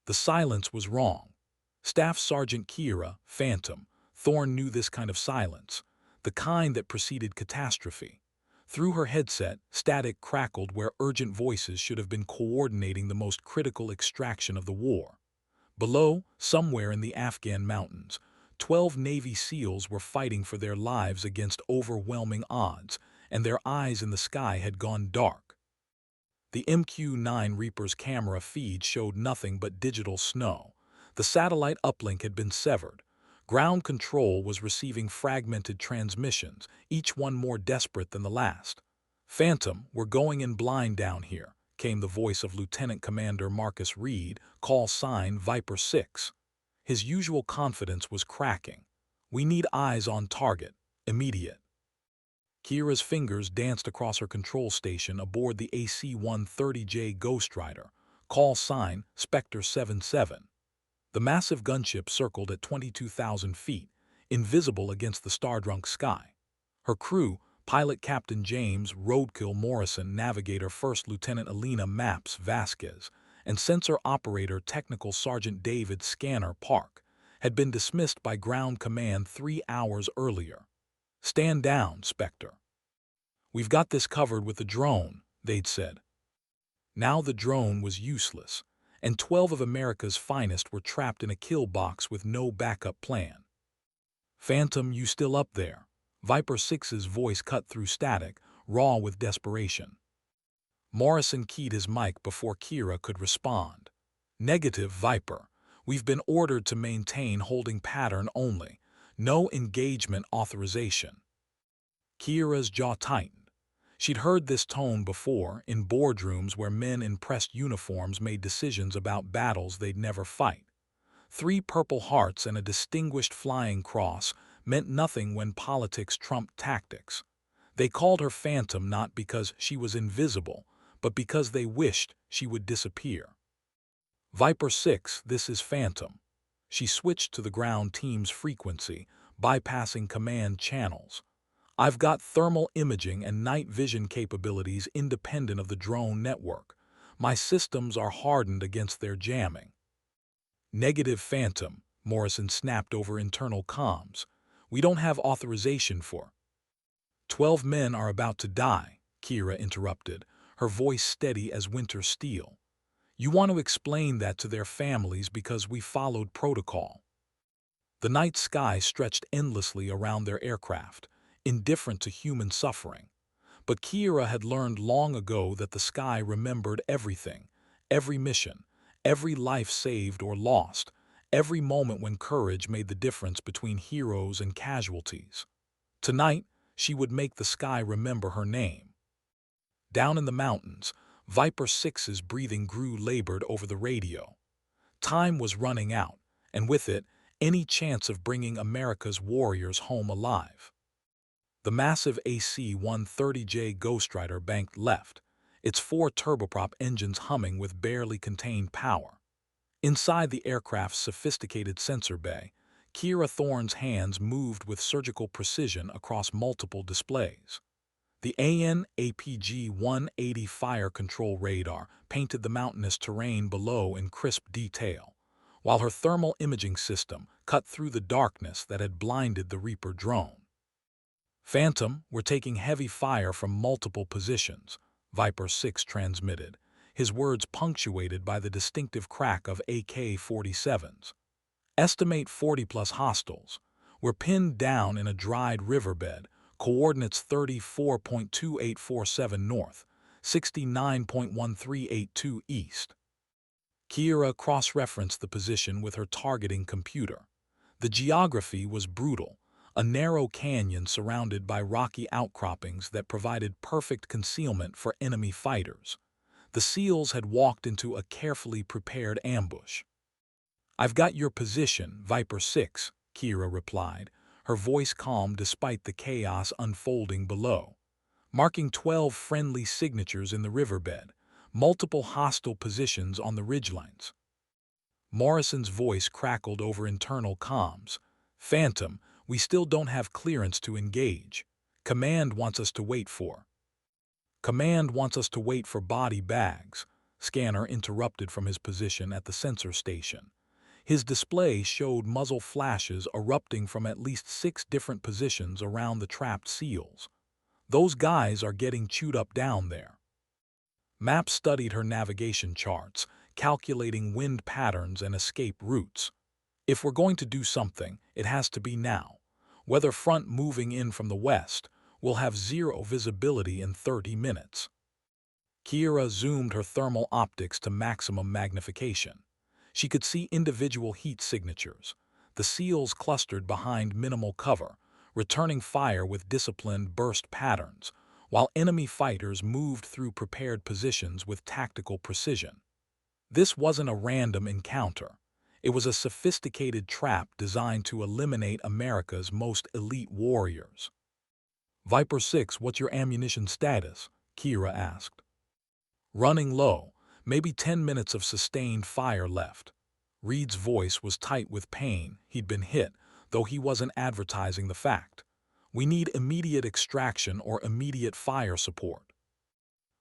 The silence was wrong. Staff Sergeant Kira, Phantom, Thorne knew this kind of silence, the kind that preceded catastrophe. Through her headset, static crackled where urgent voices should have been coordinating the most critical extraction of the war. Below, somewhere in the Afghan mountains, 12 Navy SEALs were fighting for their lives against overwhelming odds, and their eyes in the sky had gone dark. The MQ-9 Reaper's camera feed showed nothing but digital snow. The satellite uplink had been severed. Ground control was receiving fragmented transmissions, each one more desperate than the last. "Phantom, we're going in blind down here," came the voice of Lieutenant Commander Marcus Reed, call sign Viper 6. His usual confidence was cracking. "We need eyes on target. Immediate." Kira's fingers danced across her control station aboard the AC-130J Ghost Rider, call sign Spectre 77. The massive gunship circled at 22,000 feet, invisible against the star-drunk sky. Her crew, pilot Captain James Roadkill Morrison, navigator First Lieutenant Alina Maps Vasquez, and sensor operator Technical Sergeant David Scanner Park, had been dismissed by Ground Command 3 hours earlier. "Stand down, Spectre. We've got this covered with the drone," they'd said. Now the drone was useless, and 12 of America's finest were trapped in a kill box with no backup plan. "Phantom, you still up there?" Viper 6's voice cut through static, raw with desperation. Morrison keyed his mic before Kira could respond. "Negative, Viper. We've been ordered to maintain holding pattern only. No engagement authorization." Kira's jaw tightened. She'd heard this tone before in boardrooms where men in pressed uniforms made decisions about battles they'd never fight. 3 Purple Hearts and a distinguished flying cross meant nothing when politics trumped tactics. They called her Phantom not because she was invisible, but because they wished she would disappear. "Viper 6, this is Phantom." She switched to the ground team's frequency, bypassing command channels. "I've got thermal imaging and night vision capabilities independent of the drone network. My systems are hardened against their jamming." "Negative, Phantom," Morrison snapped over internal comms. "We don't have authorization for—" "12 men are about to die," Kira interrupted, her voice steady as winter steel. "You want to explain that to their families because we followed protocol." The night sky stretched endlessly around their aircraft, indifferent to human suffering. But Kira had learned long ago that the sky remembered everything, every mission, every life saved or lost, every moment when courage made the difference between heroes and casualties. Tonight, she would make the sky remember her name. Down in the mountains, Viper 6's breathing grew labored over the radio. Time was running out, and with it, any chance of bringing America's warriors home alive. The massive AC-130J Ghost Rider banked left, its 4 turboprop engines humming with barely contained power. Inside the aircraft's sophisticated sensor bay, Kira Thorne's hands moved with surgical precision across multiple displays. The AN/APG-180 fire control radar painted the mountainous terrain below in crisp detail, while her thermal imaging system cut through the darkness that had blinded the Reaper drone. "Phantom, we're taking heavy fire from multiple positions," Viper 6 transmitted, his words punctuated by the distinctive crack of AK-47s. "Estimate 40-plus hostiles. We're pinned down in a dried riverbed, coordinates 34.2847 north, 69.1382 east." Kira cross-referenced the position with her targeting computer. The geography was brutal, a narrow canyon surrounded by rocky outcroppings that provided perfect concealment for enemy fighters. The SEALs had walked into a carefully prepared ambush. "I've got your position, Viper 6, Kira replied, her voice calm despite the chaos unfolding below. "Marking 12 friendly signatures in the riverbed, multiple hostile positions on the ridgelines." Morrison's voice crackled over internal comms. "Phantom, we still don't have clearance to engage. Command wants us to wait for body bags." Scanner interrupted from his position at the sensor station. His display showed muzzle flashes erupting from at least 6 different positions around the trapped seals. Those guys are getting chewed up down there. Map studied her navigation charts, calculating wind patterns and escape routes. If we're going to do something, it has to be now. Weather front moving in from the west will have zero visibility in 30 minutes. Kira zoomed her thermal optics to maximum magnification. She could see individual heat signatures, the seals clustered behind minimal cover, returning fire with disciplined burst patterns, while enemy fighters moved through prepared positions with tactical precision. This wasn't a random encounter. It was a sophisticated trap designed to eliminate America's most elite warriors. Viper 6, what's your ammunition status? Kira asked. Running low, maybe 10 minutes of sustained fire left. Reed's voice was tight with pain. He'd been hit, though he wasn't advertising the fact. We need immediate extraction or immediate fire support.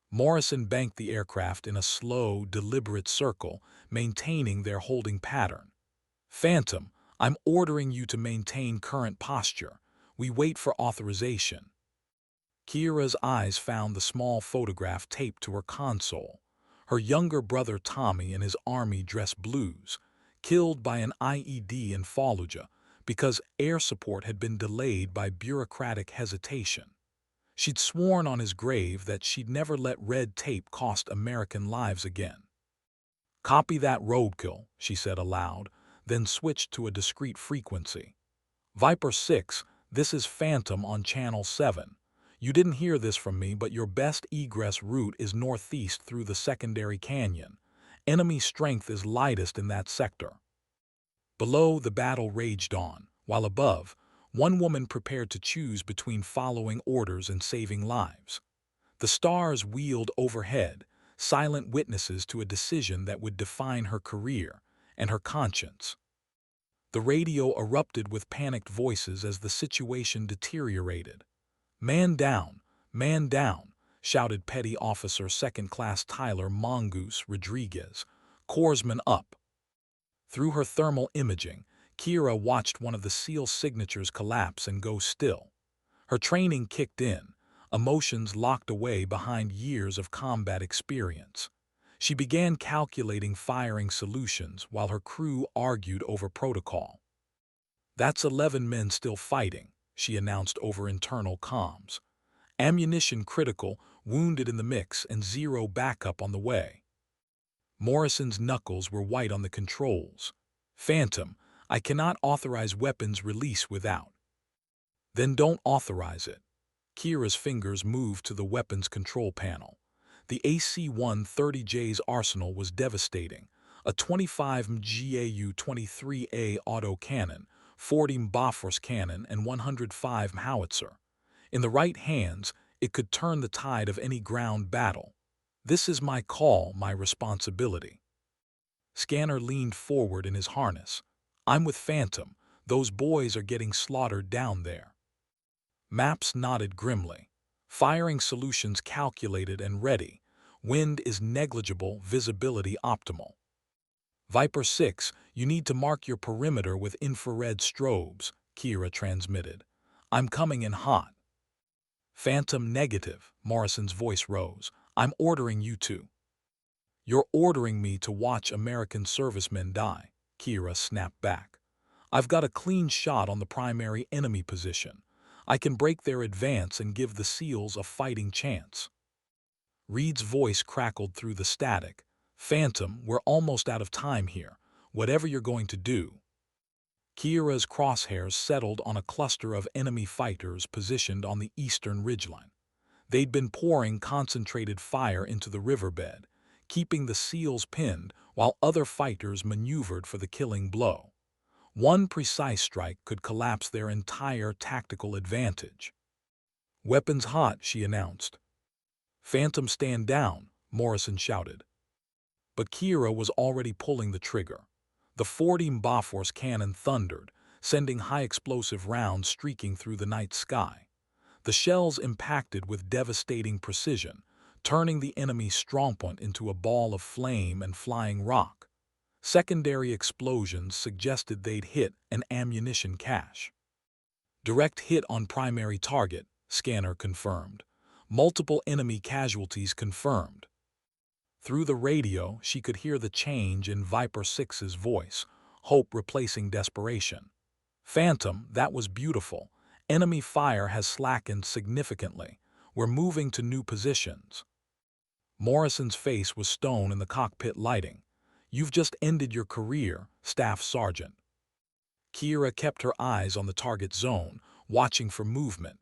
Morrison banked the aircraft in a slow, deliberate circle, maintaining their holding pattern. Phantom, I'm ordering you to maintain current posture. We wait for authorization. Kira's eyes found the small photograph taped to her console. Her younger brother Tommy in his army dress blues, killed by an IED in Fallujah because air support had been delayed by bureaucratic hesitation. She'd sworn on his grave that she'd never let red tape cost American lives again. Copy that, roadkill, she said aloud, then switched to a discrete frequency. Viper 6, this is Phantom on Channel 7. You didn't hear this from me, but your best egress route is northeast through the secondary canyon. Enemy strength is lightest in that sector. Below, the battle raged on, while above, one woman prepared to choose between following orders and saving lives. The stars wheeled overhead, silent witnesses to a decision that would define her career and her conscience. The radio erupted with panicked voices as the situation deteriorated. Man down, shouted Petty Officer Second Class Tyler Mongoose Rodriguez, corpsman up. Through her thermal imaging, Kira watched one of the SEAL signatures collapse and go still. Her training kicked in, emotions locked away behind years of combat experience. She began calculating firing solutions while her crew argued over protocol. That's 11 men still fighting, she announced over internal comms. Ammunition critical, wounded in the mix, and zero backup on the way. Morrison's knuckles were white on the controls. Phantom, I cannot authorize weapons release without. Then don't authorize it. Kira's fingers moved to the weapons control panel. The AC-130J's arsenal was devastating. A 25 MGAU 23A autocannon, 40 Bofors cannon, and 105 howitzer. In the right hands, it could turn the tide of any ground battle. This is my call, my responsibility. Scanner leaned forward in his harness. I'm with Phantom. Those boys are getting slaughtered down there. Maps nodded grimly. Firing solutions calculated and ready. Wind is negligible, visibility optimal. Viper 6, you need to mark your perimeter with infrared strobes, Kira transmitted. I'm coming in hot. Phantom negative, Morrison's voice rose. I'm ordering you to. You're ordering me to watch American servicemen die, Kira snapped back. I've got a clean shot on the primary enemy position. I can break their advance and give the SEALs a fighting chance. Reed's voice crackled through the static. Phantom, we're almost out of time here. Whatever you're going to do. Kira's crosshairs settled on a cluster of enemy fighters positioned on the eastern ridgeline. They'd been pouring concentrated fire into the riverbed, keeping the SEALs pinned while other fighters maneuvered for the killing blow. One precise strike could collapse their entire tactical advantage. Weapons hot, she announced. Phantom, stand down, Morrison shouted. But Kira was already pulling the trigger. The 40 Bofors cannon thundered, sending high-explosive rounds streaking through the night sky. The shells impacted with devastating precision, turning the enemy strong point into a ball of flame and flying rock. Secondary explosions suggested they'd hit an ammunition cache. Direct hit on primary target, scanner confirmed. Multiple enemy casualties confirmed. Through the radio, she could hear the change in Viper 6's voice, hope replacing desperation. Phantom, that was beautiful. Enemy fire has slackened significantly. We're moving to new positions. Morrison's face was stone in the cockpit lighting. You've just ended your career, Staff Sergeant. Kira kept her eyes on the target zone, watching for movement.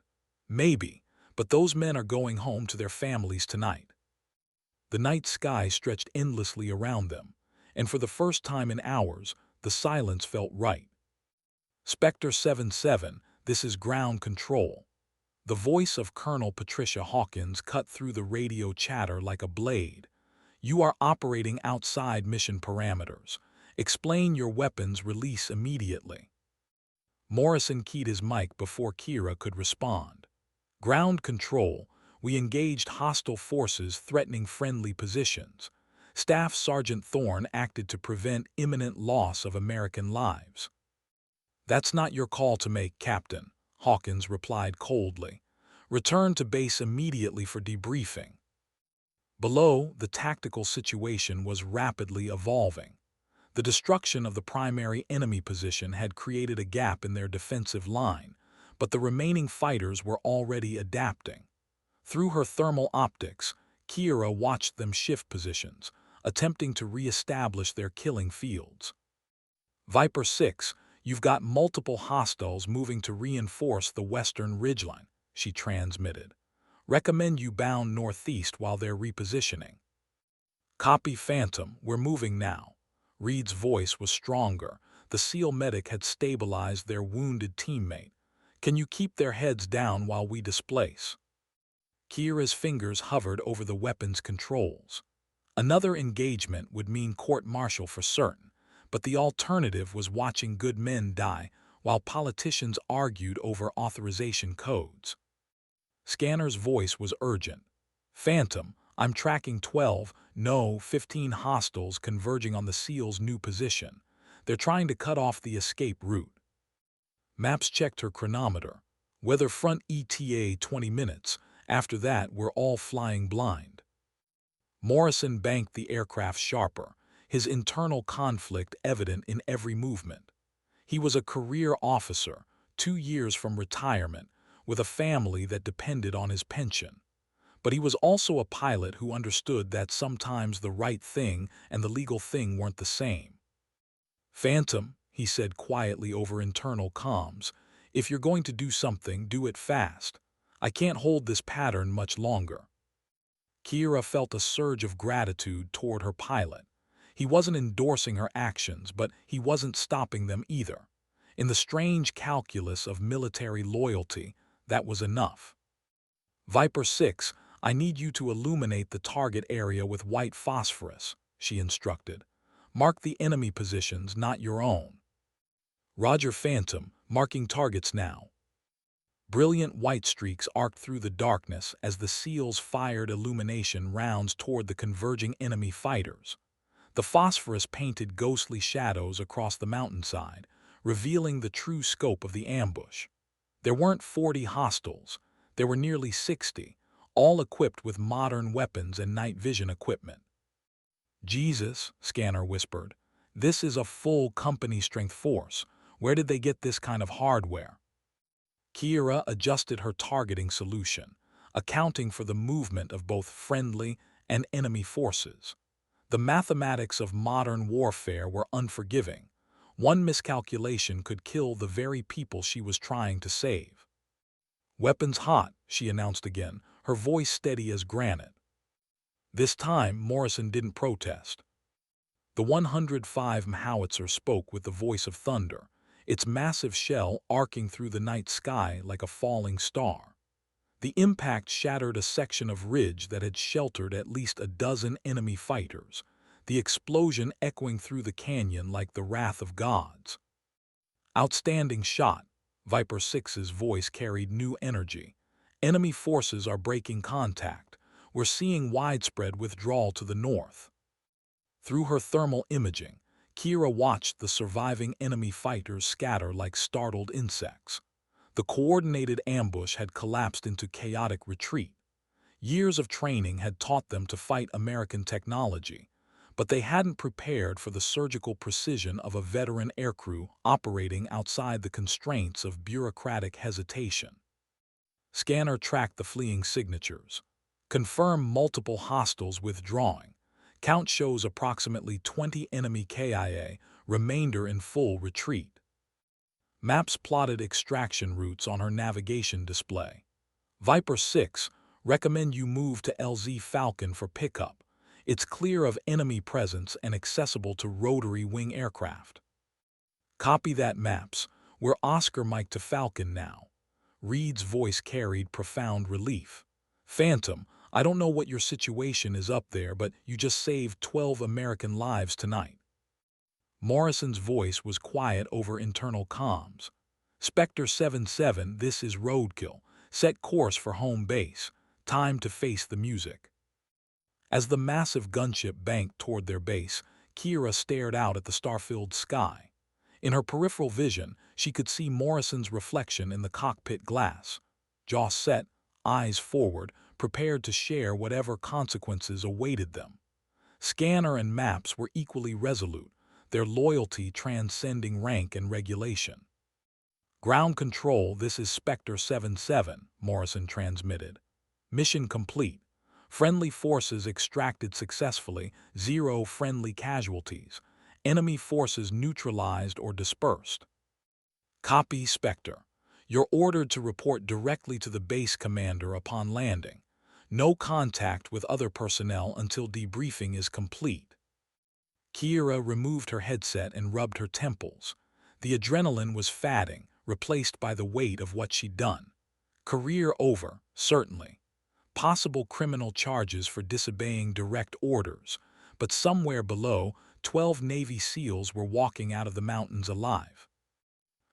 Maybe, but those men are going home to their families tonight. The night sky stretched endlessly around them, and for the first time in hours, the silence felt right. Spectre 77, this is ground control. The voice of Colonel Patricia Hawkins cut through the radio chatter like a blade. You are operating outside mission parameters. Explain your weapons release immediately. Morrison keyed his mic before Kira could respond. Ground control, we engaged hostile forces threatening friendly positions. Staff Sergeant Thorne acted to prevent imminent loss of American lives. That's not your call to make, Captain, Hawkins replied coldly. Return to base immediately for debriefing. Below, the tactical situation was rapidly evolving. The destruction of the primary enemy position had created a gap in their defensive line, but the remaining fighters were already adapting. Through her thermal optics, Kira watched them shift positions, attempting to re-establish their killing fields. Viper 6, you've got multiple hostiles moving to reinforce the western ridgeline, she transmitted. Recommend you bound northeast while they're repositioning. Copy Phantom, we're moving now. Reed's voice was stronger. The SEAL medic had stabilized their wounded teammate. Can you keep their heads down while we displace? Kira's fingers hovered over the weapons controls. Another engagement would mean court-martial for certain, but the alternative was watching good men die while politicians argued over authorization codes. Scanner's voice was urgent. Phantom, I'm tracking 12, no, 15 hostiles converging on the SEAL's new position. They're trying to cut off the escape route. Maps checked her chronometer. Weather front ETA 20 minutes. After that, we're all flying blind. Morrison banked the aircraft sharper, his internal conflict evident in every movement. He was a career officer, 2 years from retirement, with a family that depended on his pension. But he was also a pilot who understood that sometimes the right thing and the legal thing weren't the same. Phantom, he said quietly over internal comms, if you're going to do something, do it fast. I can't hold this pattern much longer. Kira felt a surge of gratitude toward her pilot. He wasn't endorsing her actions, but he wasn't stopping them either. In the strange calculus of military loyalty, that was enough. Viper 6, I need you to illuminate the target area with white phosphorus, she instructed. Mark the enemy positions, not your own. Roger Phantom, marking targets now. Brilliant white streaks arced through the darkness as the SEALs fired illumination rounds toward the converging enemy fighters. The phosphorus painted ghostly shadows across the mountainside, revealing the true scope of the ambush. There weren't 40 hostiles. There were nearly 60, all equipped with modern weapons and night vision equipment. Jesus, Scanner whispered, this is a full company-strength force. Where did they get this kind of hardware? Kira adjusted her targeting solution, accounting for the movement of both friendly and enemy forces. The mathematics of modern warfare were unforgiving. One miscalculation could kill the very people she was trying to save. Weapons hot, she announced again, her voice steady as granite. This time, Morrison didn't protest. The 105 howitzer spoke with the voice of thunder, its massive shell arcing through the night sky like a falling star. The impact shattered a section of ridge that had sheltered at least a dozen enemy fighters, the explosion echoing through the canyon like the wrath of gods. Outstanding shot, Viper 6's voice carried new energy. Enemy forces are breaking contact. we're seeing widespread withdrawal to the north. Through her thermal imaging, Kira watched the surviving enemy fighters scatter like startled insects. The coordinated ambush had collapsed into chaotic retreat. Years of training had taught them to fight American technology, but they hadn't prepared for the surgical precision of a veteran aircrew operating outside the constraints of bureaucratic hesitation. Scanner tracked the fleeing signatures. Confirm multiple hostiles withdrawing. Count shows approximately 20 enemy KIA, remainder in full retreat. Maps plotted extraction routes on her navigation display. Viper 6, recommend you move to LZ Falcon for pickup. It's clear of enemy presence and accessible to rotary wing aircraft. Copy that, Maps. We're Oscar Mike to Falcon now. Reed's voice carried profound relief. Phantom, I don't know what your situation is up there, but you just saved 12 American lives tonight. Morrison's voice was quiet over internal comms. Spectre 7-7, this is Roadkill. Set course for home base. Time to face the music. As the massive gunship banked toward their base, Kira stared out at the star-filled sky. In her peripheral vision, she could see Morrison's reflection in the cockpit glass. Jaw set, eyes forward, prepared to share whatever consequences awaited them. Scanner and Maps were equally resolute, their loyalty transcending rank and regulation. Ground control, this is Spectre 7-7, Morrison transmitted. Mission complete. Friendly forces extracted successfully, 0 friendly casualties. Enemy forces neutralized or dispersed. Copy, Spectre. You're ordered to report directly to the base commander upon landing. No contact with other personnel until debriefing is complete. Kira removed her headset and rubbed her temples. The adrenaline was fatting, replaced by the weight of what she'd done. Career over, certainly. Possible criminal charges for disobeying direct orders, but somewhere below, 12 Navy SEALs were walking out of the mountains alive.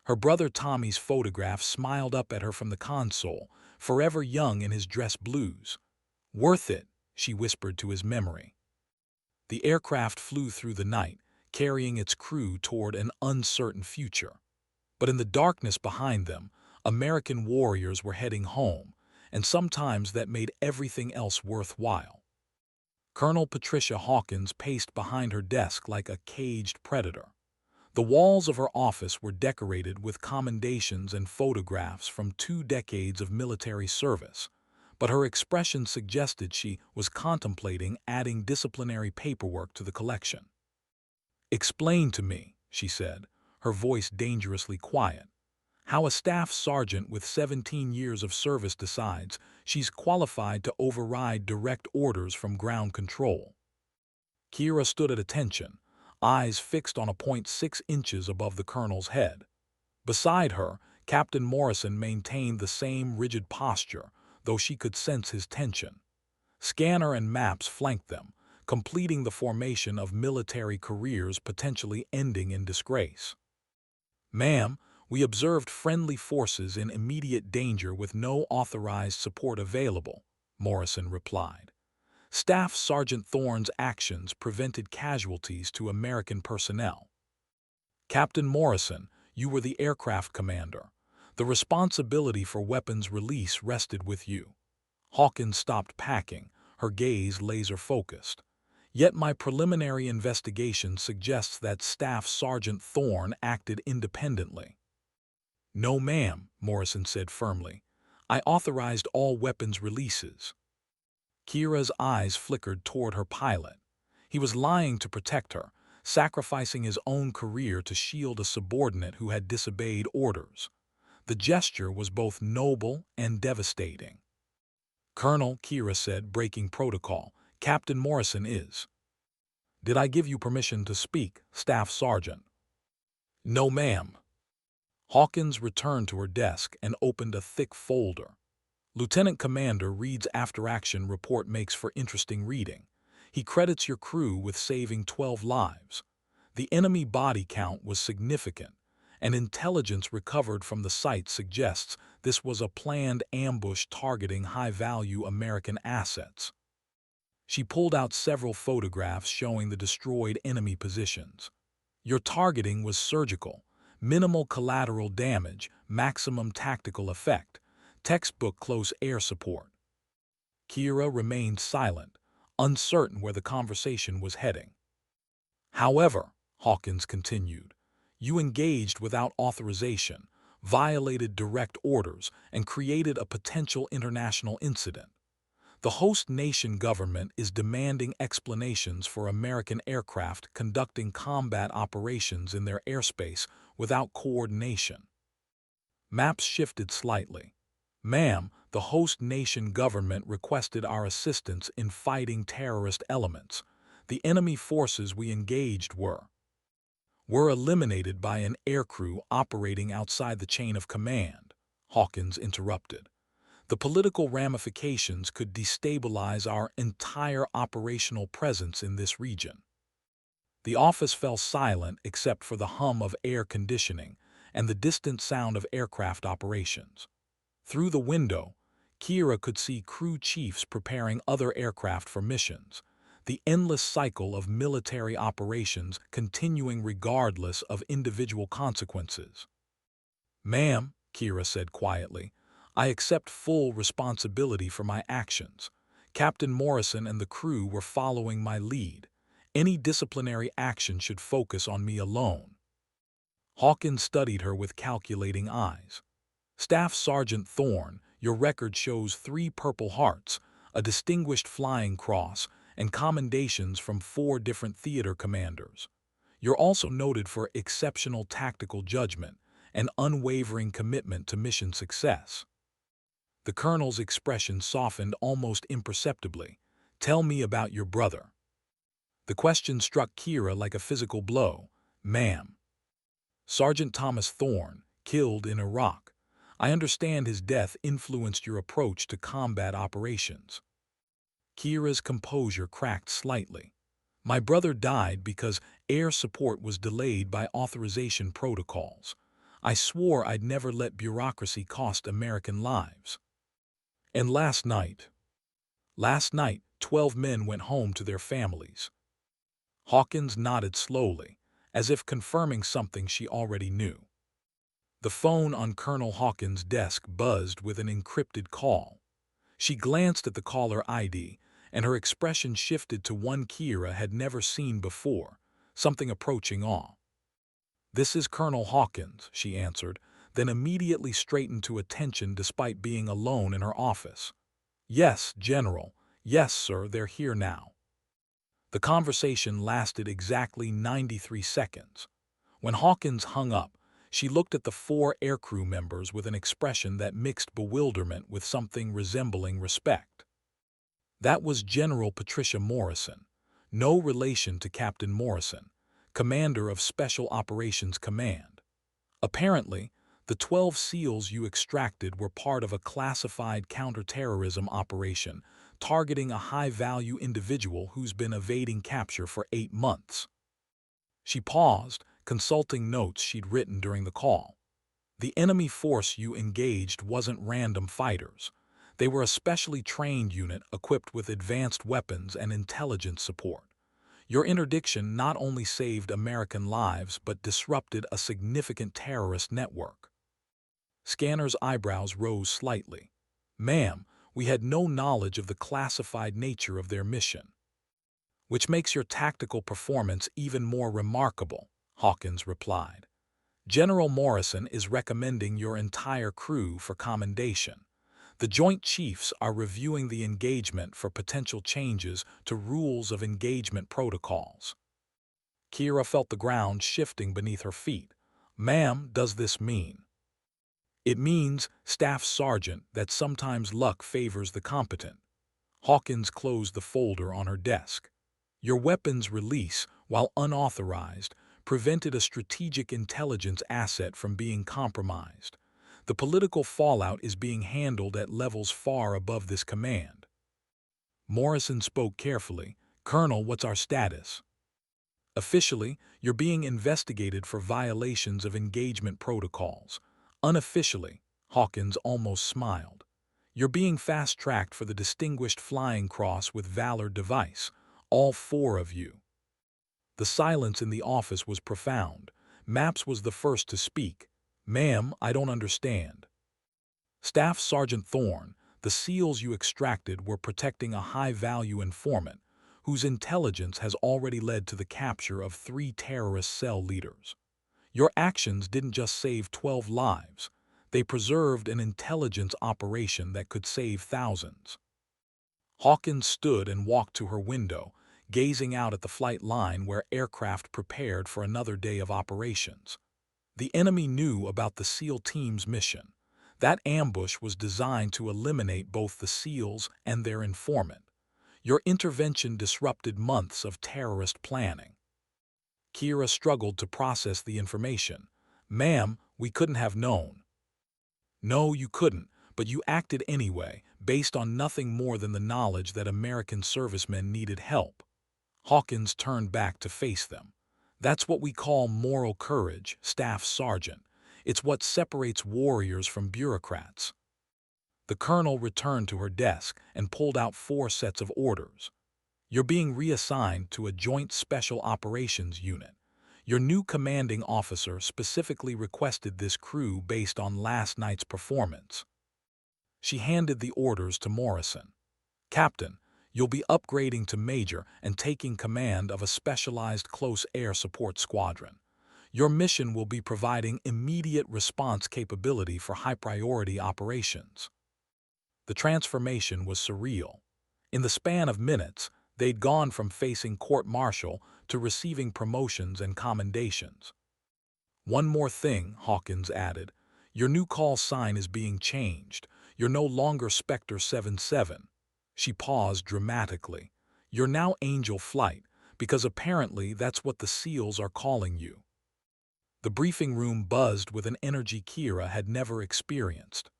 Her brother Tommy's photograph smiled up at her from the console, forever young in his dress blues. Worth it, she whispered to his memory. The aircraft flew through the night, carrying its crew toward an uncertain future. But in the darkness behind them, American warriors were heading home, and sometimes that made everything else worthwhile. Colonel Patricia Hawkins paced behind her desk like a caged predator. The walls of her office were decorated with commendations and photographs from 2 decades of military service, but her expression suggested she was contemplating adding disciplinary paperwork to the collection. "Explain to me," she said, her voice dangerously quiet, "how a staff sergeant with 17 years of service decides she's qualified to override direct orders from ground control." Kira stood at attention, eyes fixed on a point 6 inches above the colonel's head. Beside her, Captain Morrison maintained the same rigid posture, though she could sense his tension. Scanner and Maps flanked them, completing the formation of military careers potentially ending in disgrace. "Ma'am, we observed friendly forces in immediate danger with no authorized support available," Morrison replied. "Staff Sergeant Thorne's actions prevented casualties to American personnel." "Captain Morrison, you were the aircraft commander. The responsibility for weapons release rested with you." Hawkins stopped packing, her gaze laser-focused. "Yet my preliminary investigation suggests that Staff Sergeant Thorne acted independently." "No, ma'am," Morrison said firmly. "I authorized all weapons releases." Kira's eyes flickered toward her pilot. He was lying to protect her, sacrificing his own career to shield a subordinate who had disobeyed orders. The gesture was both noble and devastating. "Colonel," Kira said, breaking protocol, "Captain Morrison is." "Did I give you permission to speak, Staff Sergeant?" "No, ma'am." Hawkins returned to her desk and opened a thick folder. "Lieutenant Commander Reed's after-action report makes for interesting reading. He credits your crew with saving 12 lives. The enemy body count was significant, and intelligence recovered from the site suggests this was a planned ambush targeting high-value American assets. She pulled out several photographs showing the destroyed enemy positions. Your targeting was surgical, minimal collateral damage, maximum tactical effect, textbook close air support. Kira remained silent, uncertain where the conversation was heading. However, Hawkins continued, you engaged without authorization, violated direct orders, and created a potential international incident. The host nation government is demanding explanations for American aircraft conducting combat operations in their airspace without coordination. Maps shifted slightly. Ma'am, the host nation government requested our assistance in fighting terrorist elements. The enemy forces we engaged were eliminated by an aircrew operating outside the chain of command, Hawkins interrupted. The political ramifications could destabilize our entire operational presence in this region. The office fell silent except for the hum of air conditioning and the distant sound of aircraft operations. Through the window, Kira could see crew chiefs preparing other aircraft for missions, the endless cycle of military operations continuing regardless of individual consequences. Ma'am, Kira said quietly, I accept full responsibility for my actions. Captain Morrison and the crew were following my lead. Any disciplinary action should focus on me alone. Hawkins studied her with calculating eyes. Staff Sergeant Thorne, your record shows 3 Purple Hearts, a Distinguished Flying Cross, and commendations from 4 different theater commanders. You're also noted for exceptional tactical judgment and unwavering commitment to mission success. The colonel's expression softened almost imperceptibly. Tell me about your brother. The question struck Kira like a physical blow. Ma'am. Sergeant Thomas Thorne, killed in Iraq. I understand his death influenced your approach to combat operations. Kira's composure cracked slightly. My brother died because air support was delayed by authorization protocols. I swore I'd never let bureaucracy cost American lives. And last night, 12 men went home to their families. Hawkins nodded slowly, as if confirming something she already knew. The phone on Colonel Hawkins' desk buzzed with an encrypted call. She glanced at the caller ID, and her expression shifted to one Kira had never seen before, something approaching awe. This is Colonel Hawkins, she answered, then immediately straightened to attention despite being alone in her office. Yes, General. Yes, sir, they're here now. The conversation lasted exactly 93 seconds. When Hawkins hung up, she looked at the 4 aircrew members with an expression that mixed bewilderment with something resembling respect. That was General Patricia Morrison, no relation to Captain Morrison, commander of Special Operations Command. Apparently, the 12 SEALs you extracted were part of a classified counterterrorism operation targeting a high-value individual who's been evading capture for 8 months. She paused, consulting notes she'd written during the call. The enemy force you engaged wasn't random fighters. They were a specially trained unit equipped with advanced weapons and intelligence support. Your interdiction not only saved American lives but disrupted a significant terrorist network. Scanner's eyebrows rose slightly. Ma'am, we had no knowledge of the classified nature of their mission. Which makes your tactical performance even more remarkable, Hawkins replied. General Morrison is recommending your entire crew for commendation. The Joint Chiefs are reviewing the engagement for potential changes to rules of engagement protocols. Kira felt the ground shifting beneath her feet. Ma'am, does this mean? It means, Staff Sergeant, that sometimes luck favors the competent. Hawkins closed the folder on her desk. Your weapons release, while unauthorized, prevented a strategic intelligence asset from being compromised. The political fallout is being handled at levels far above this command. Morrison spoke carefully. Colonel, what's our status? Officially, you're being investigated for violations of engagement protocols. Unofficially, Hawkins almost smiled. You're being fast-tracked for the Distinguished Flying Cross with Valor device, all four of you. The silence in the office was profound. Maps was the first to speak. Ma'am, I don't understand. Staff Sergeant Thorne, the SEALs you extracted were protecting a high-value informant whose intelligence has already led to the capture of 3 terrorist cell leaders. Your actions didn't just save 12 lives, they preserved an intelligence operation that could save thousands. Hawkins stood and walked to her window, gazing out at the flight line where aircraft prepared for another day of operations. The enemy knew about the SEAL team's mission. That ambush was designed to eliminate both the SEALs and their informant. Your intervention disrupted months of terrorist planning. Kira struggled to process the information. Ma'am, we couldn't have known. No, you couldn't, but you acted anyway, based on nothing more than the knowledge that American servicemen needed help. Hawkins turned back to face them. That's what we call moral courage, Staff Sergeant. It's what separates warriors from bureaucrats. The colonel returned to her desk and pulled out 4 sets of orders. You're being reassigned to a Joint Special Operations Unit. Your new commanding officer specifically requested this crew based on last night's performance. She handed the orders to Morrison. Captain, you'll be upgrading to Major and taking command of a specialized close air support squadron. Your mission will be providing immediate response capability for high-priority operations. The transformation was surreal. In the span of minutes, they'd gone from facing court-martial to receiving promotions and commendations. One more thing, Hawkins added. Your new call sign is being changed. You're no longer Spectre 77. She paused dramatically. You're now Angel Flight, because apparently that's what the SEALs are calling you. The briefing room buzzed with an energy Kira had never experienced.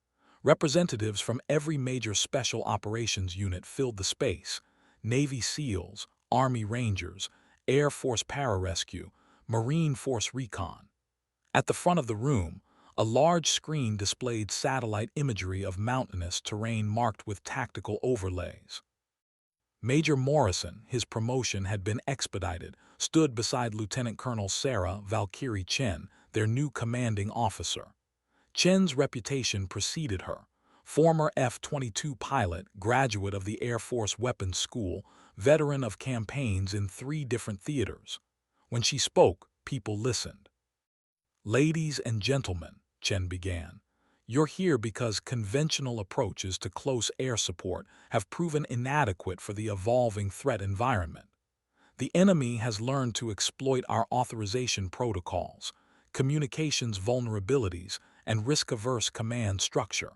Representatives from every major special operations unit filled the space. Navy SEALs, Army Rangers, Air Force Pararescue, Marine Force Recon. At the front of the room, a large screen displayed satellite imagery of mountainous terrain marked with tactical overlays. Major Morrison, his promotion had been expedited, stood beside Lieutenant Colonel Sarah Valkyrie Chen, their new commanding officer. Chen's reputation preceded her. Former F-22 pilot, graduate of the Air Force Weapons School, veteran of campaigns in 3 different theaters. When she spoke, people listened. Ladies and gentlemen, Chen began, you're here because conventional approaches to close air support have proven inadequate for the evolving threat environment. The enemy has learned to exploit our authorization protocols, communications vulnerabilities, and risk-averse command structure.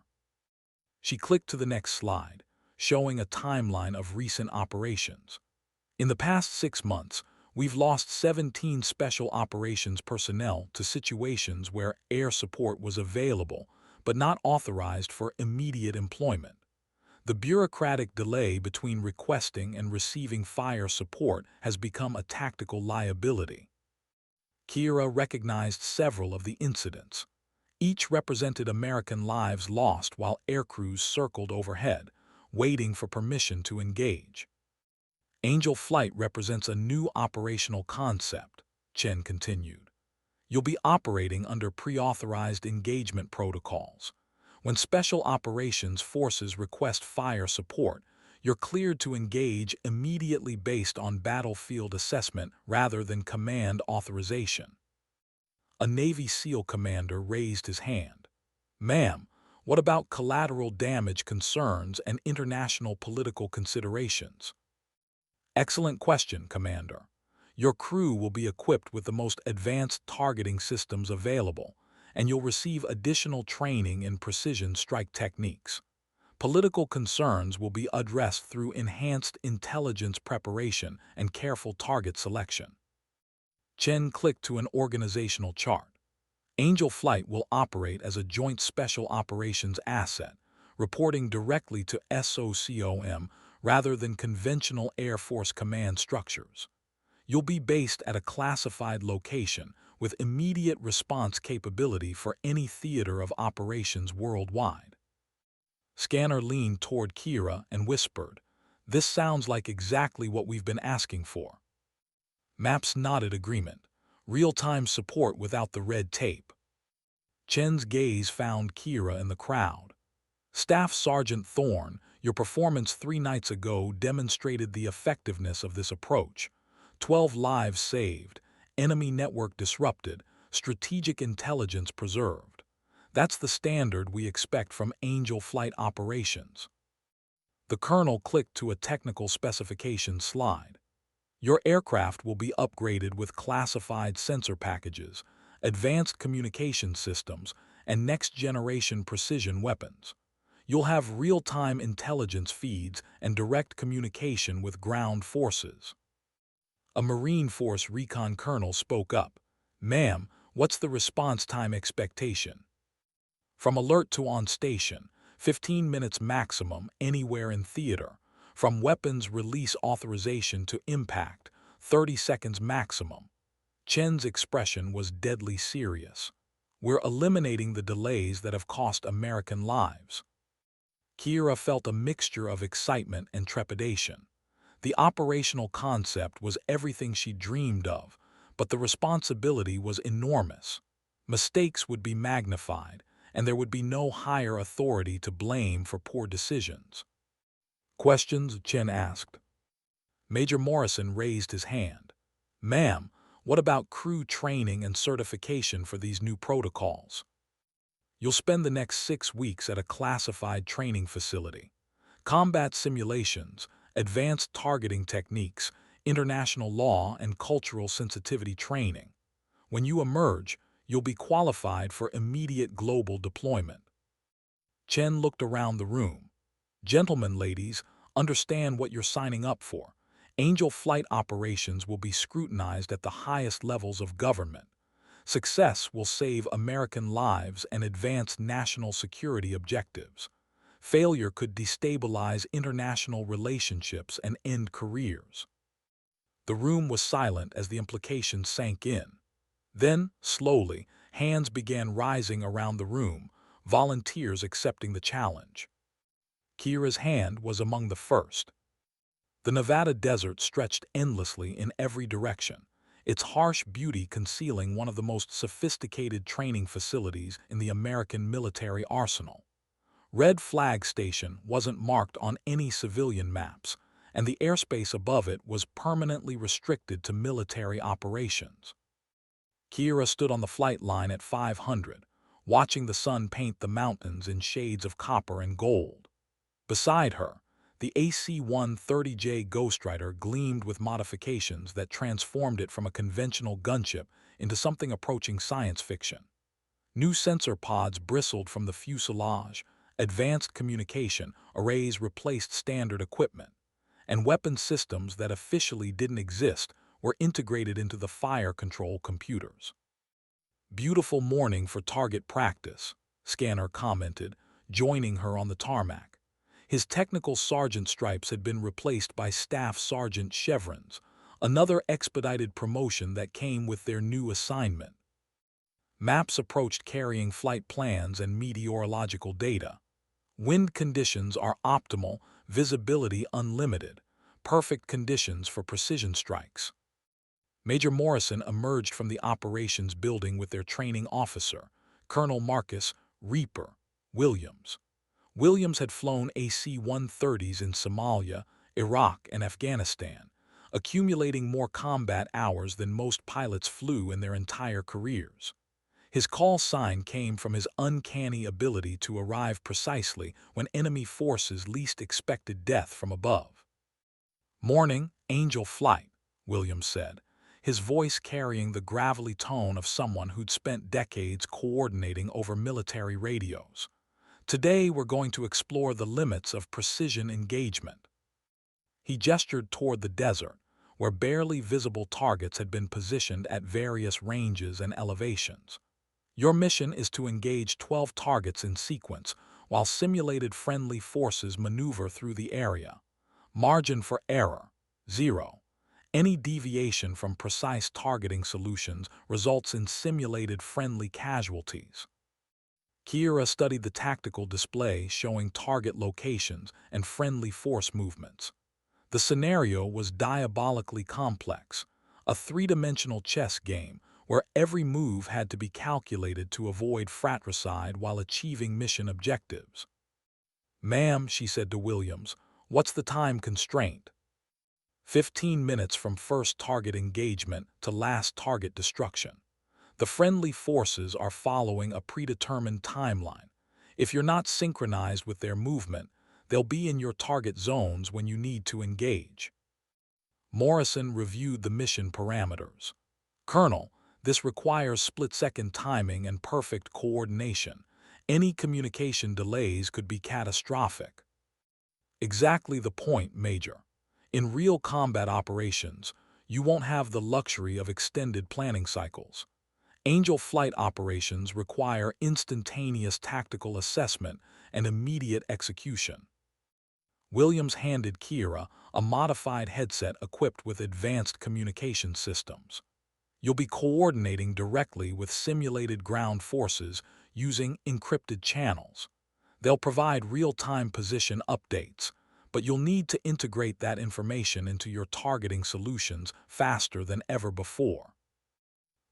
She clicked to the next slide, showing a timeline of recent operations. In the past 6 months, we've lost 17 special operations personnel to situations where air support was available but not authorized for immediate employment. The bureaucratic delay between requesting and receiving fire support has become a tactical liability. Kira recognized several of the incidents. Each represented American lives lost while aircrews circled overhead, waiting for permission to engage. Angel Flight represents a new operational concept, Chen continued. You'll be operating under pre-authorized engagement protocols. When Special Operations Forces request fire support, you're cleared to engage immediately based on battlefield assessment rather than command authorization. A Navy SEAL commander raised his hand. Ma'am, what about collateral damage concerns and international political considerations? Excellent question, Commander. Your crew will be equipped with the most advanced targeting systems available, and you'll receive additional training in precision strike techniques. Political concerns will be addressed through enhanced intelligence preparation and careful target selection. Chen clicked to an organizational chart. Angel Flight will operate as a joint special operations asset, reporting directly to SOCOM rather than conventional Air Force command structures. You'll be based at a classified location with immediate response capability for any theater of operations worldwide. Scanner leaned toward Kira and whispered, "This sounds like exactly what we've been asking for." Maps nodded agreement. Real-time support without the red tape. Chen's gaze found Kira in the crowd. "Staff Sergeant Thorne, your performance 3 nights ago demonstrated the effectiveness of this approach. 12 lives saved, enemy network disrupted, strategic intelligence preserved. That's the standard we expect from Angel flight operations." The colonel clicked to a technical specification slide. "Your aircraft will be upgraded with classified sensor packages, advanced communication systems, and next-generation precision weapons. You'll have real-time intelligence feeds and direct communication with ground forces." A Marine Force recon colonel spoke up. "Ma'am, what's the response time expectation?" "From alert to on station, 15 minutes maximum anywhere in theater. From weapons release authorization to impact, 30 seconds maximum." Chen's expression was deadly serious. "We're eliminating the delays that have cost American lives." Kira felt a mixture of excitement and trepidation. The operational concept was everything she dreamed of, but the responsibility was enormous. Mistakes would be magnified, and there would be no higher authority to blame for poor decisions. "Questions?" Chen asked. Major Morrison raised his hand. "Ma'am, what about crew training and certification for these new protocols?" "You'll spend the next 6 weeks at a classified training facility. Combat simulations, advanced targeting techniques, international law, and cultural sensitivity training. When you emerge, you'll be qualified for immediate global deployment." Chen looked around the room. "Gentlemen, ladies, understand what you're signing up for. Angel flight operations will be scrutinized at the highest levels of government. Success will save American lives and advance national security objectives. Failure could destabilize international relationships and end careers." The room was silent as the implications sank in. Then, slowly, hands began rising around the room, volunteers accepting the challenge. Kira's hand was among the first. The Nevada desert stretched endlessly in every direction, its harsh beauty concealing one of the most sophisticated training facilities in the American military arsenal. Red Flag Station wasn't marked on any civilian maps, and the airspace above it was permanently restricted to military operations. Kira stood on the flight line at 500, watching the sun paint the mountains in shades of copper and gold. Beside her, the AC-130J Ghostwriter gleamed with modifications that transformed it from a conventional gunship into something approaching science fiction. New sensor pods bristled from the fuselage, advanced communication arrays replaced standard equipment, and weapon systems that officially didn't exist were integrated into the fire control computers. "Beautiful morning for target practice," Scanner commented, joining her on the tarmac. His technical sergeant stripes had been replaced by staff sergeant chevrons, another expedited promotion that came with their new assignment. Maps approached carrying flight plans and meteorological data. Wind conditions are optimal, visibility unlimited, perfect conditions for precision strikes. Major Morrison emerged from the operations building with their training officer, Colonel Marcus Reaper Williams. Williams had flown AC-130s in Somalia, Iraq, and Afghanistan, accumulating more combat hours than most pilots flew in their entire careers. His call sign came from his uncanny ability to arrive precisely when enemy forces least expected death from above. "Morning, Angel flight," Williams said, his voice carrying the gravelly tone of someone who'd spent decades coordinating over military radios. "Today we're going to explore the limits of precision engagement." He gestured toward the desert, where barely visible targets had been positioned at various ranges and elevations. "Your mission is to engage 12 targets in sequence while simulated friendly forces maneuver through the area. Margin for error, 0. Any deviation from precise targeting solutions results in simulated friendly casualties." Kira studied the tactical display showing target locations and friendly force movements. The scenario was diabolically complex, a three-dimensional chess game where every move had to be calculated to avoid fratricide while achieving mission objectives. "Ma'am," she said to Williams, "what's the time constraint?" 15 minutes from first target engagement to last target destruction. The friendly forces are following a predetermined timeline. If you're not synchronized with their movement, they'll be in your target zones when you need to engage. Morrison reviewed the mission parameters. "Colonel, this requires split-second timing and perfect coordination. Any communication delays could be catastrophic." "Exactly the point, Major. In real combat operations, you won't have the luxury of extended planning cycles. Angel flight operations require instantaneous tactical assessment and immediate execution." Williams handed Kira a modified headset equipped with advanced communication systems. "You'll be coordinating directly with simulated ground forces using encrypted channels. They'll provide real-time position updates, but you'll need to integrate that information into your targeting solutions faster than ever before."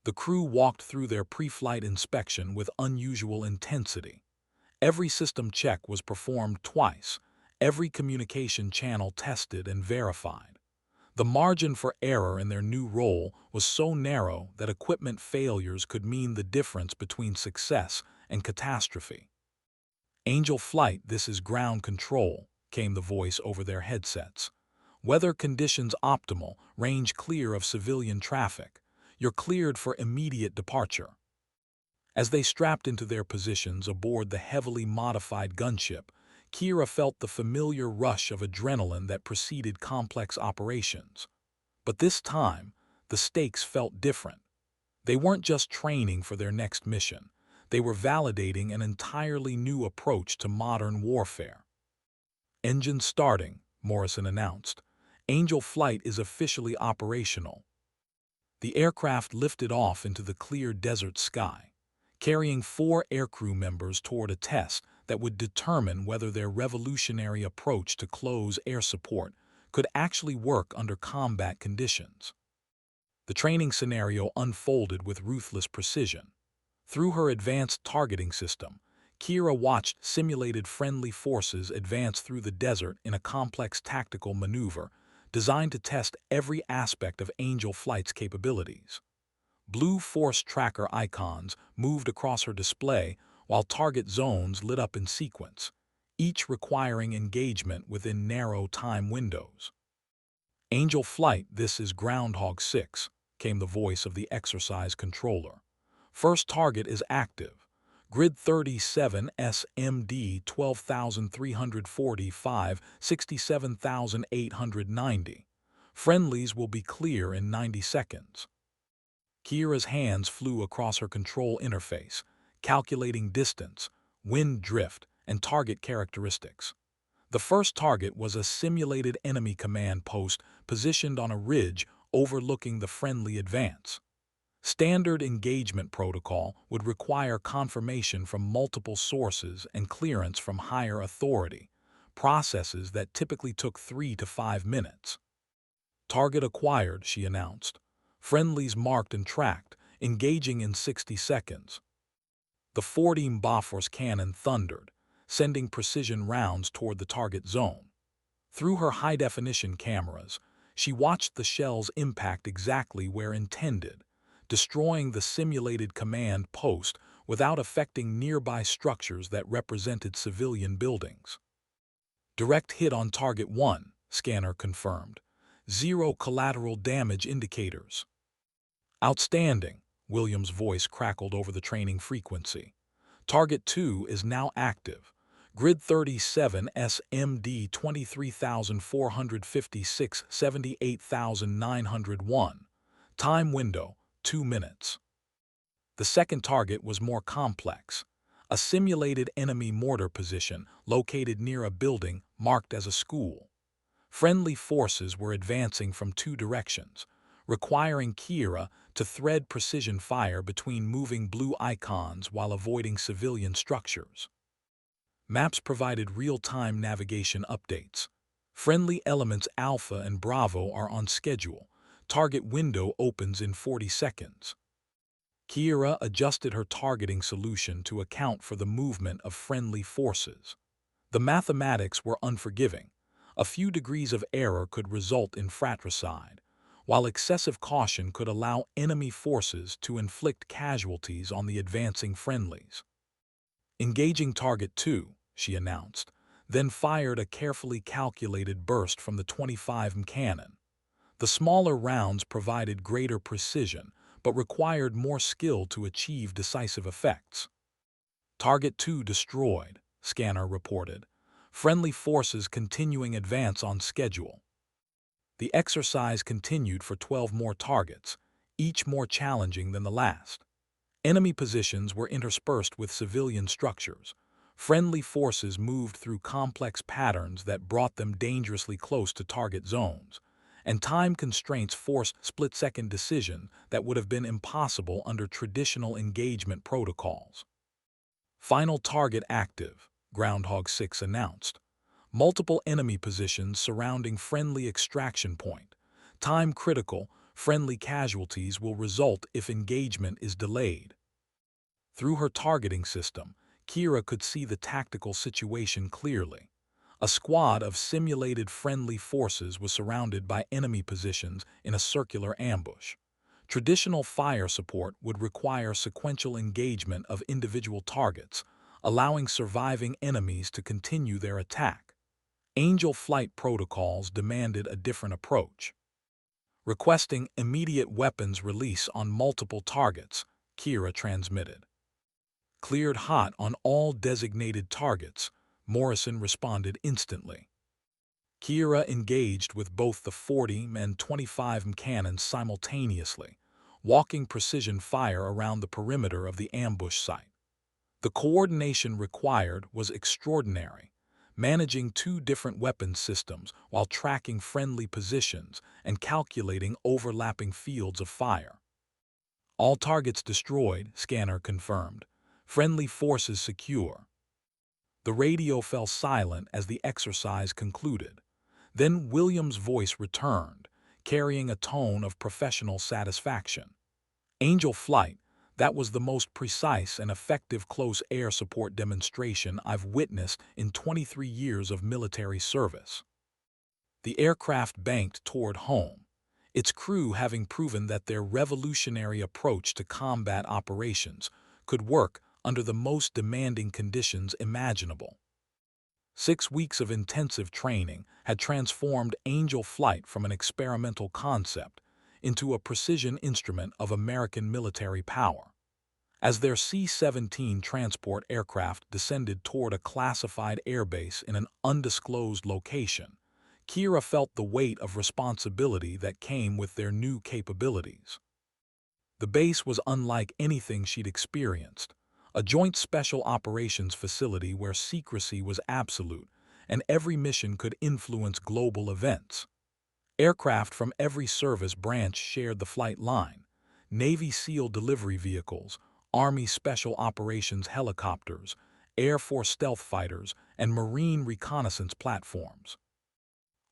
The crew walked through their pre-flight inspection with unusual intensity. Every system check was performed twice, every communication channel tested and verified. The margin for error in their new role was so narrow that equipment failures could mean the difference between success and catastrophe. "Angel Flight, this is ground control," came the voice over their headsets. "Weather conditions optimal, range clear of civilian traffic. You're cleared for immediate departure." As they strapped into their positions aboard the heavily modified gunship, Kira felt the familiar rush of adrenaline that preceded complex operations. But this time, the stakes felt different. They weren't just training for their next mission. They were validating an entirely new approach to modern warfare. "Engine starting," Morrison announced. "Angel Flight is officially operational." The aircraft lifted off into the clear desert sky, carrying 4 aircrew members toward a test that would determine whether their revolutionary approach to close air support could actually work under combat conditions. The training scenario unfolded with ruthless precision. Through her advanced targeting system, Kira watched simulated friendly forces advance through the desert in a complex tactical maneuver designed to test every aspect of Angel Flight's capabilities. Blue force tracker icons moved across her display while target zones lit up in sequence, each requiring engagement within narrow time windows. "Angel Flight, this is Groundhog 6, came the voice of the exercise controller. "First target is active. Grid 37 SMD 12,345, 67,890. Friendlies will be clear in 90 seconds. Kira's hands flew across her control interface, calculating distance, wind drift, and target characteristics. The first target was a simulated enemy command post positioned on a ridge overlooking the friendly advance. Standard engagement protocol would require confirmation from multiple sources and clearance from higher authority, processes that typically took 3 to 5 minutes. "Target acquired," she announced. "Friendlies marked and tracked, engaging in 60 seconds." The 40 Bofors cannon thundered, sending precision rounds toward the target zone. Through her high-definition cameras, she watched the shells impact exactly where intended, destroying the simulated command post without affecting nearby structures that represented civilian buildings. "Direct hit on target 1, scanner confirmed. 0 collateral damage indicators." "Outstanding," Williams' voice crackled over the training frequency. "Target 2 is now active. Grid 37 SMD 23,456, 78,901. Time window, 2 minutes." The second target was more complex. A simulated enemy mortar position located near a building marked as a school. Friendly forces were advancing from 2 directions, requiring Kira to thread precision fire between moving blue icons while avoiding civilian structures. Maps provided real-time navigation updates. Friendly Elements Alpha and Bravo are on schedule. Target window opens in 40 seconds. Kira adjusted her targeting solution to account for the movement of friendly forces. The mathematics were unforgiving. A few degrees of error could result in fratricide, while excessive caution could allow enemy forces to inflict casualties on the advancing friendlies. Engaging Target 2, she announced, then fired a carefully calculated burst from the 25mm cannon. The smaller rounds provided greater precision, but required more skill to achieve decisive effects. Target 2 destroyed, Scanner reported. Friendly forces continuing advance on schedule. The exercise continued for 12 more targets, each more challenging than the last. Enemy positions were interspersed with civilian structures. Friendly forces moved through complex patterns that brought them dangerously close to target zones, and time constraints forced split-second decisions that would have been impossible under traditional engagement protocols. Final target active, Groundhog 6 announced. Multiple enemy positions surrounding friendly extraction point. Time critical, friendly casualties will result if engagement is delayed. Through her targeting system, Kira could see the tactical situation clearly. A squad of simulated friendly forces was surrounded by enemy positions in a circular ambush. Traditional fire support would require sequential engagement of individual targets, allowing surviving enemies to continue their attack. Angel flight protocols demanded a different approach. Requesting immediate weapons release on multiple targets, Kira transmitted. Cleared hot on all designated targets, Morrison responded instantly. Kira engaged with both the 40mm and 25mm cannons simultaneously, walking precision fire around the perimeter of the ambush site. The coordination required was extraordinary, managing two different weapon systems while tracking friendly positions and calculating overlapping fields of fire. All targets destroyed, Scanner confirmed. Friendly forces secure. The radio fell silent as the exercise concluded. Then William's voice returned, carrying a tone of professional satisfaction. Angel flight, that was the most precise and effective close air support demonstration I've witnessed in 23 years of military service. The aircraft banked toward home, its crew having proven that their revolutionary approach to combat operations could work under the most demanding conditions imaginable. 6 weeks of intensive training had transformed Angel flight from an experimental concept into a precision instrument of American military power. As their C-17 transport aircraft descended toward a classified airbase in an undisclosed location, Kira felt the weight of responsibility that came with their new capabilities. The base was unlike anything she'd experienced, a joint special operations facility where secrecy was absolute and every mission could influence global events. Aircraft from every service branch shared the flight line: Navy SEAL delivery vehicles, Army Special Operations helicopters, Air Force stealth fighters, and Marine reconnaissance platforms.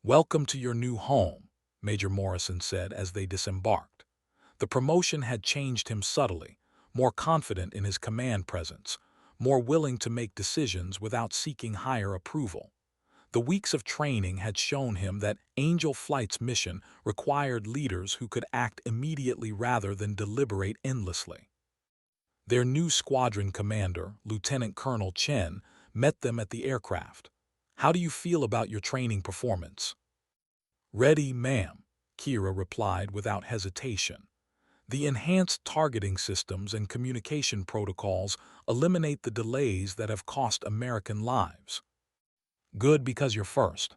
"Welcome to your new home," Major Morrison said as they disembarked. The promotion had changed him subtly, more confident in his command presence, more willing to make decisions without seeking higher approval. The weeks of training had shown him that Angel Flight's mission required leaders who could act immediately rather than deliberate endlessly. Their new squadron commander, Lieutenant Colonel Chen, met them at the aircraft. "How do you feel about your training performance?" "Ready, ma'am," Kira replied without hesitation. The enhanced targeting systems and communication protocols eliminate the delays that have cost American lives. "Good, because you're first,"